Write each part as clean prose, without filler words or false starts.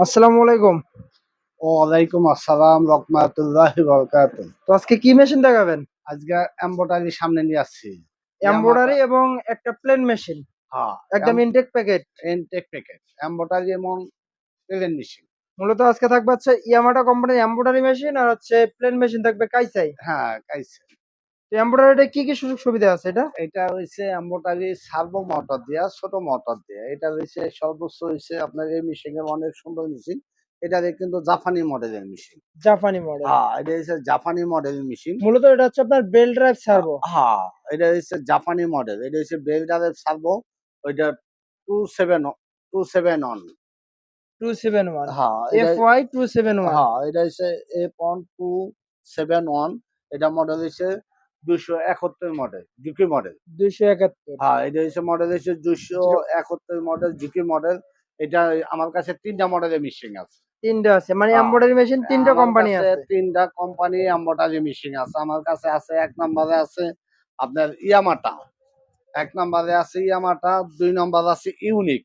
আসসালামু আলাইকুম। ওয়ালাইকুম আসসালাম রহমাতুল্লাহি বারাকাতুহু। তো আজকে কি মেশিন দেখাবেন? আজকে এমব্রয়ডারি সামনে নিয়ে আসছি। ইয়ামাটা এমব্রয়ডারি এবং একটা প্লেন মেশিন, হ্যাঁ, একদম intact packet. Intact packet embroidery এবং প্লেন মেশিন। মূলত আজকে থাকবে হচ্ছে ইয়ামাটা কোম্পানির এমব্রয়ডারি মেশিন আর হচ্ছে প্লেন মেশিন থাকবে কাইসাই। হ্যাঁ, কাইছে। তো এমব্রয়ডারিতে কি কি সুযোগ সুবিধা আছে এটা? এটা হইছে এমব্রয়ডারি সার্ভো মোটর দিয়া, ছোট মোটর দিয়া। এটা হইছে সর্বোচ্চ হইছে আপনার এই মেশিনের অনেক সুন্দর মেশিন। এটা কিন্তু জাপানি মডেলের মেশিন। জাপানি মডেল। হ্যাঁ, এটা হইছে জাপানি মডেলের মেশিন। মূলত এটা হচ্ছে আপনার বেল ড্রাইভ সার্ভো। হ্যাঁ, এটা হইছে জাপানি মডেল। এটা হইছে বেল্ডারের সার্ভো। ওইটা 27 271 271 হ্যাঁ, এটা FY 271। হ্যাঁ, এটা হচ্ছে A.271 এটা মডেল হচ্ছে 271 মডেল জুকি মডেল। 271। হ্যাঁ, এটা হচ্ছে মডেল হচ্ছে 271 মডেল জুকি মডেল। এটা আমার কাছে 3টা মডেলের মেশিন আছে। তিনটা আছে, মানে হ্যাঁ, এমব্রয়ডারি মেশিন তিনটা আমার কোম্পানি কাছে আছে। 3টা কোম্পানি এমব্রয়ডারি মেশিন আছে। আমার কাছে আছে 1 নম্বরে আছে আপনার ইয়ামাটা। 1 নম্বরে আছে ইয়ামাটা, 2 নম্বরে আছে ইউনিক।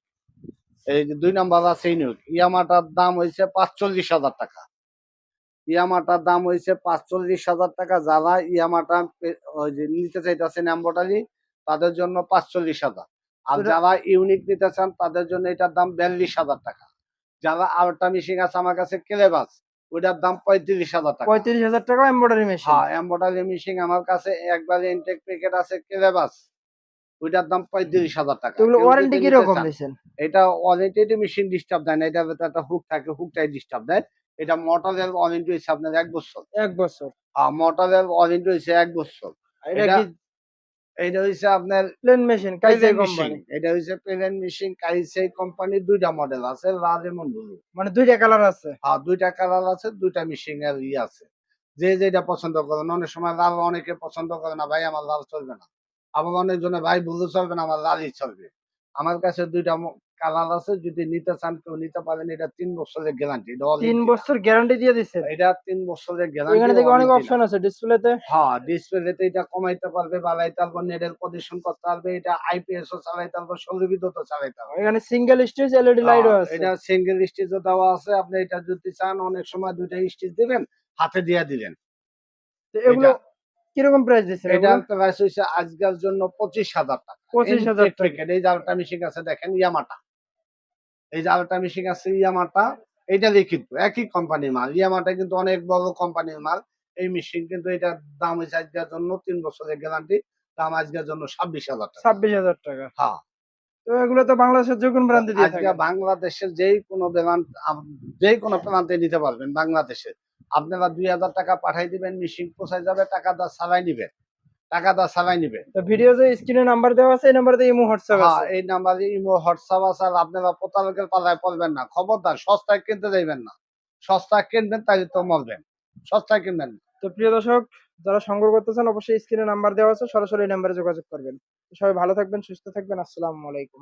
এই যে 2 নম্বরে আছে ইউনিক। ইয়ামাটার দাম হইছে ৪৫,০০০ টাকা। ইয়ামাটার দাম হইছে ৪৫,০০০ টাকা। যারা ইয়ামাটা ওই যে নিতে চাইতেছেন এমব্রয়ডারি তাদের জন্য ৪৫,০০০। আর তো যারা ইউনিক নিতে চান তাদের জন্য এটার দাম ৪২,০০০ টাকা। যারা আরেকটা মেশিন আছে আমার কাছে ক্লেবাস, ওইটার দাম ৩৫,০০০ টাকা। 35,000 টাকা এমব্রয়ডারি মেশিন। হ্যাঁ, এমব্রয়ডারি মেশিন আমার কাছে একবারে ইনটেক প্যাকেট আছে ক্লেবাস, ওইটার দাম ৩৫,০০০ টাকা। তো এগুলো কেউ ওয়ারেন্টি যদি কি নিতে রকম চান, দিয়েছেন? এটা ওয়ারেন্টি মেশিন ডিস্টার্ব দেয় না। এটার ভেতরে একটা হুক থাকে, হুকটাই ডিস্টার্ব দেয়। এটা মোটরের ওয়ারেন্টি হচ্ছে আপনার ১ বছর। 1 বছর। মোটরের ওয়ারেন্টি হচ্ছে ১ বছর। আর এটা এটা কি এইটা হইছে আপনার প্লেন মেশিন কাইসাই প্লেন মেশিন। কোম্পানি? এটা হইছে প্লেন মেশিন কাইসেই কোম্পানির ২ টা মডেল আছে, লাল এবং ব্লু। মানে 2 টা কালার আছে। ২ টা কালার আছে, ২ টা মেশিনের আছে। যে যেটা পছন্দ করেন। অনেক সময় লাল অনেকে পছন্দ করে না, ভাই আমার লাল চলবে না। আবার অনেকজনে ভাই ব্লু চলবে না, আমার লালই চলবে। আমার কাছে ২ টা কালার আছে। যদি নিতে চান কেউ নিতে পারেন। এটা ৩ বছরের গ্যারান্টি। এটা ৩ ওয়ারেন্টি না। বছর গ্যারান্টি দিয়ে দিচ্ছেন। এটা ৩ বছরের তো গ্যারান্টি, এখানে দেখি অনেক ওয়ারেন্টি না। অপশন আছে ডিসপ্লেতে। হ্যাঁ, ডিসপ্লেতে এটা কমাইতে পারবে, বাড়াইতে পারবে, নেটের পজিশন করতে পারবে, এটা আইপিএস ও চালাইতে পারবে, সৌর বিদ্যুৎ চালাইতে পারবে। এখানে সিঙ্গেল স্টেজ এলইডি লাইটও আছে। এটা সিঙ্গেল স্টিচও দেওয়া আছে। আপনি এটা যদি চান অনেক সময় ২ টা স্টিচ দিবেন, হাতে দিয়া দিলেন। তো এগুলো এটা কিরকম প্রাইস দিচ্ছেন এগুলো? এটার প্রাইস হইছে আজকের জন্য ২৫,০০০ টাকা। 25,000 ইনটেক টাকা। প্যাকেট। এই যে আরেকটা মেশিন আছে দেখেন ইয়ামাটা। এই যে আরেকটা মেশিন আছে ইয়ামাটা। এইটারই কিন্তু একই কোম্পানির মাল। ইয়ামাটা কিন্তু অনেক বড় কোম্পানির মাল। এই মেশিন কিন্তু এটার দাম হইছে আজকের জন্য ৩ বছরের গ্যারান্টি। দাম আজকের জন্য ২৬,০০০ টাকা। 26,000 টাকা। হ্যাঁ। তো এগুলো তো বাংলাদেশের যে কোনো প্রান্তে দিয়ে আজকে থাকেন। বাংলাদেশের যেই কোনো প্রান্তে নিতে পারবেন বাংলাদেশে। আপনারা ২,০০০ টাকা পাঠাই দিবেন, মেশিন পৌঁছায় যাবে, টাকাটা চালাই নিবেন। টাকাটা চালাই নিবেন। তো ভিডিওতে স্ক্রিনে নাম্বার দেওয়া আছে, এই নাম্বারে ইমো হোয়াটসঅ্যাপ হ্যাঁ, আছে। এই নাম্বারে ইমো, হোয়াটসঅ্যাপ আছে। আর আপনারা প্রতারকের পাল্লায় পড়বেন না। খবরদার সস্তায় কিনতে যাইবেন না। সস্তায় কিনবেন তাইলে তো মরবেন। সস্তায় কিনবেন না। তো প্রিয় দর্শক, যারা সংগ্রহ করতে চান অবশ্যই স্ক্রিনে নাম্বার দেওয়া আছে, সরাসরি এই নাম্বারে যোগাযোগ করবেন। তো সবাই ভালো থাকবেন, সুস্থ থাকবেন। আসসালামু আলাইকুম।